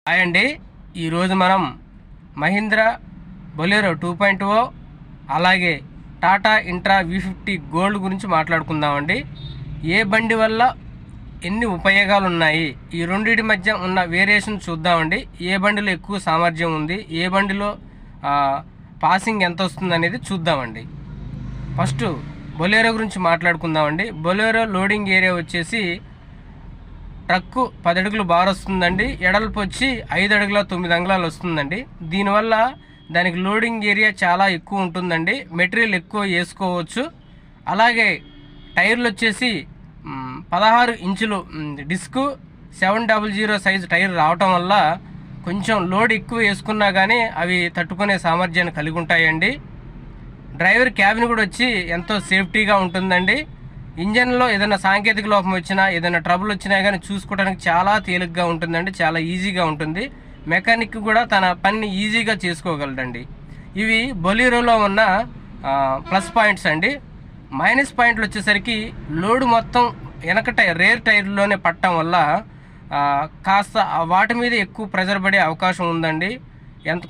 Hi అండి. ఈరోజు మనం మహీంద్రా బొలెరో 2.0 అలాగే టాటా ఇంట్రా V50 గోల్డ్ గురించి మాట్లాడుకుందామండి. ఏ బండి వల్ల ఎన్ని ఉపయోగాలు ఉన్నాయి, ఈ రెండింటి మధ్య ఉన్న వేరియేషన్ చూద్దామండి. ఏ బండిలో ఎక్కువ సామర్థ్యం ఉంది, ఏ బండిలో పాసింగ్ ఎంత వస్తుంది అనేది చూద్దామండి. ఫస్ట్ బొలెరో గురించి మాట్లాడుకుందామండి. బొలెరో లోడింగ్ ఏరియా వచ్చేసి ట్రక్కు 10 అడుగులు బార్ వస్తుందండి. ఎడల్పు వచ్చి 5 అడుగుల 9 అంగుళాలు వస్తుందండి. దీనివల్ల దానికి లోడింగ్ ఏరియా చాలా ఎక్కువ ఉంటుందండి. మెటీరియల్ ఎక్కువ వేసుకోవచ్చు. అలాగే టైర్లు వచ్చేసి 16 ఇంచులు డిస్కు 700 సైజు టైర్ రావటం వల్ల కొంచెం లోడ్ ఎక్కువ వేసుకున్నా కానీ అవి తట్టుకునే సామర్థ్యాన్ని కలిగి ఉంటాయండి. డ్రైవర్ క్యాబిన్ కూడా వచ్చి ఎంతో సేఫ్టీగా ఉంటుందండి. ఇంజన్లో ఏదైనా సాంకేతిక లోపం వచ్చినా, ఏదైనా ట్రబుల్ వచ్చినా కానీ చూసుకోవడానికి చాలా తేలిగ్గా ఉంటుందండి. చాలా ఈజీగా ఉంటుంది. మెకానిక్ కూడా తన పనిని ఈజీగా చేసుకోగలడండి. ఇవి బొలెరోలో ఉన్న ప్లస్ పాయింట్స్ అండి. మైనస్ పాయింట్లు వచ్చేసరికి లోడ్ మొత్తం వెనక రేర్ టైర్లోనే పట్టడం వల్ల కాస్త వాటి మీద ఎక్కువ ప్రెజర్ పడే అవకాశం ఉందండి.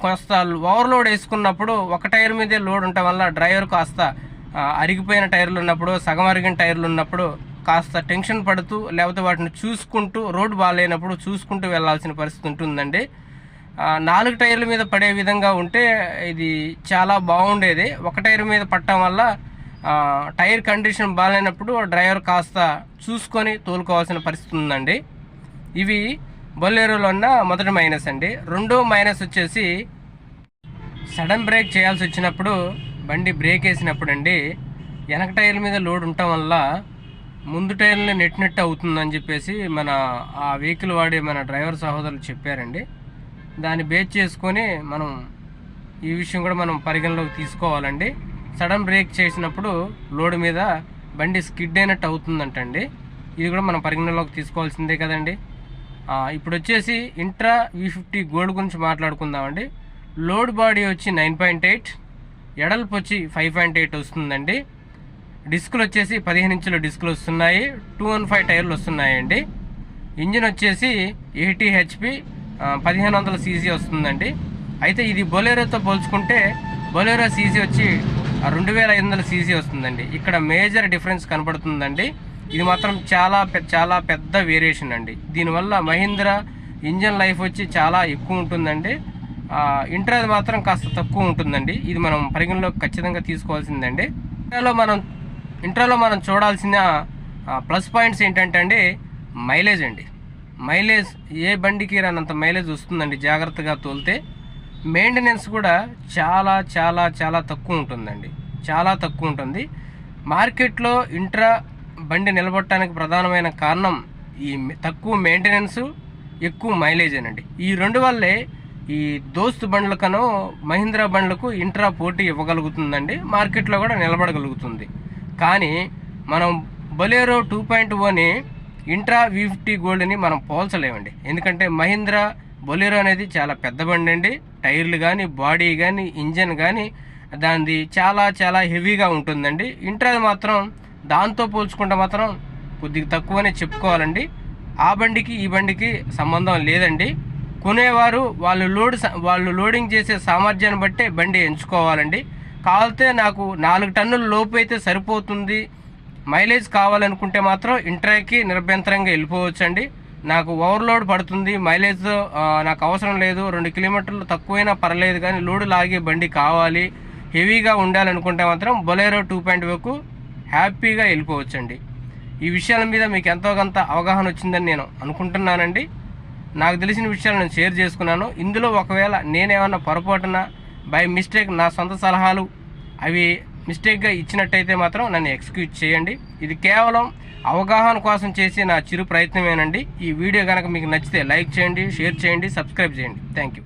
కొంత ఓవర్లోడ్ వేసుకున్నప్పుడు ఒక టైర్ మీదే లోడ్ ఉండటం వల్ల డ్రైవర్ కాస్త అరిగిపోయిన టైర్లు ఉన్నప్పుడు, సగం అరిగిన టైర్లు ఉన్నప్పుడు కాస్త టెన్షన్ పడుతూ, లేకపోతే వాటిని చూసుకుంటూ, రోడ్డు బాగాలేనప్పుడు చూసుకుంటూ వెళ్ళాల్సిన పరిస్థితి ఉంటుందండి. 4 టైర్ల మీద పడే విధంగా ఉంటే ఇది చాలా బాగుండేది. ఒక టైర్ మీద పట్టడం వల్ల టైర్ కండిషన్ బాగాలేనప్పుడు డ్రైవర్ కాస్త చూసుకొని తోలుకోవాల్సిన పరిస్థితి ఉందండి. ఇవి బొలెరోలో ఉన్న మొదటి మైనస్ అండి. రెండో మైనస్ వచ్చేసి సడన్ బ్రేక్ చేయాల్సి వచ్చినప్పుడు, బండి బ్రేక్ వేసినప్పుడు అండి, వెనక టైర్ల మీద లోడ్ ఉండటం వల్ల ముందు టైర్లని నెట్ అవుతుందని చెప్పేసి మన ఆ వెహికల్ వాడే మన డ్రైవర్ సహోదరులు చెప్పారండి. దాన్ని బేస్ చేసుకొని మనం ఈ విషయం కూడా మనం పరిగణలోకి తీసుకోవాలండి. సడన్ బ్రేక్ చేసినప్పుడు లోడ్ మీద బండి స్కిడ్ అయినట్టు అవుతుందంటండి. ఇది కూడా మనం పరిగణలోకి తీసుకోవాల్సిందే కదండి. ఇప్పుడు వచ్చేసి ఇంట్రా V50 గోల్డ్ గురించి మాట్లాడుకుందామండి. లోడ్ బాడీ వచ్చి 9.8, ఎడల్పు వచ్చి 5.8 వస్తుందండి. డిస్కులు వచ్చేసి 15 ఇంచుల డిస్కులు వస్తున్నాయి. 215 టైర్లు వస్తున్నాయండి. ఇంజిన్ వచ్చేసి 80 HP 1500 cc వస్తుందండి. అయితే ఇది బొలెరోతో పోల్చుకుంటే బొలెరో సీసీ వచ్చి 2500 cc వస్తుందండి. ఇక్కడ మేజర్ డిఫరెన్స్ కనపడుతుందండి. ఇది మాత్రం చాలా పెద్ద వేరియేషన్ అండి. దీనివల్ల మహీంద్రా ఇంజన్ లైఫ్ వచ్చి చాలా ఎక్కువ ఉంటుందండి. ఇంట్రా మాత్రం కాస్త తక్కువ ఉంటుందండి. ఇది మనం పరిగణలోకి ఖచ్చితంగా తీసుకోవాల్సిందండి. ఇంట్రాలో మనం చూడాల్సిన ప్లస్ పాయింట్స్ ఏంటంటే అండి, మైలేజ్ అండి. మైలేజ్ ఏ బండికి రానంత మైలేజ్ వస్తుందండి జాగ్రత్తగా తోలితే. మెయింటెనెన్స్ కూడా చాలా తక్కువ ఉంటుందండి. చాలా తక్కువ ఉంటుంది. మార్కెట్లో ఇంట్రా బండి నిలబడటానికి ప్రధానమైన కారణం ఈ తక్కువ మెయింటెనెన్స్, ఎక్కువ మైలేజేనండి. ఈ రెండు వల్లే ఈ దోస్తు బండ్లకనో మహీంద్రా బండ్లకు ఇంట్రా పోటీ ఇవ్వగలుగుతుందండి. మార్కెట్లో కూడా నిలబడగలుగుతుంది. కానీ మనం బొలెరో 2.0ని ఇంట్రా V50 గోల్డ్ని మనం పోల్చలేమండి. ఎందుకంటే మహీంద్రా బొలెరో అనేది చాలా పెద్ద బండి అండి. టైర్లు కానీ, బాడీ కానీ, ఇంజన్ కానీ దానిది చాలా హెవీగా ఉంటుందండి. ఇంట్రా మాత్రం దాంతో పోల్చుకుంటే మాత్రం కొద్దిగా తక్కువనే చెప్పుకోవాలండి. ఆ బండికి ఈ బండికి సంబంధం లేదండి. కొనేవారు వాళ్ళు లోడింగ్ చేసే సామర్థ్యాన్ని బట్టే బండి ఎంచుకోవాలండి. కావాలితే నాకు 4 టన్నుల లోపు అయితే సరిపోతుంది, మైలేజ్ కావాలనుకుంటే మాత్రం ఇంట్రాకి నిరభ్యంతరంగా వెళ్ళిపోవచ్చండి. నాకు ఓవర్లోడ్ పడుతుంది, మైలేజ్ నాకు అవసరం లేదు, 2 కిలోమీటర్లు తక్కువైనా పర్లేదు కానీ లోడ్ లాగే బండి కావాలి, హెవీగా ఉండాలనుకుంటే మాత్రం బొలెరో 2.0కు హ్యాపీగా వెళ్ళిపోవచ్చండి. ఈ విషయాల మీద మీకు ఎంతో కొంత అవగాహన వచ్చిందని నేను అనుకుంటున్నానండి. నాకు తెలిసిన విషయాలు నేను షేర్ చేసుకున్నాను. ఇందులో ఒకవేళ నేనేమన్నా పొరపాటున బై మిస్టేక్ నా సొంత సలహాలు అవి మిస్టేక్గా ఇచ్చినట్టయితే మాత్రం నన్ను ఎక్స్క్యూజ్ చేయండి. ఇది కేవలం అవగాహన కోసం చేసే నా చిరు ప్రయత్నమేనండి. ఈ వీడియో కనుక మీకు నచ్చితే లైక్ చేయండి, షేర్ చేయండి, సబ్స్క్రైబ్ చేయండి. Thank you.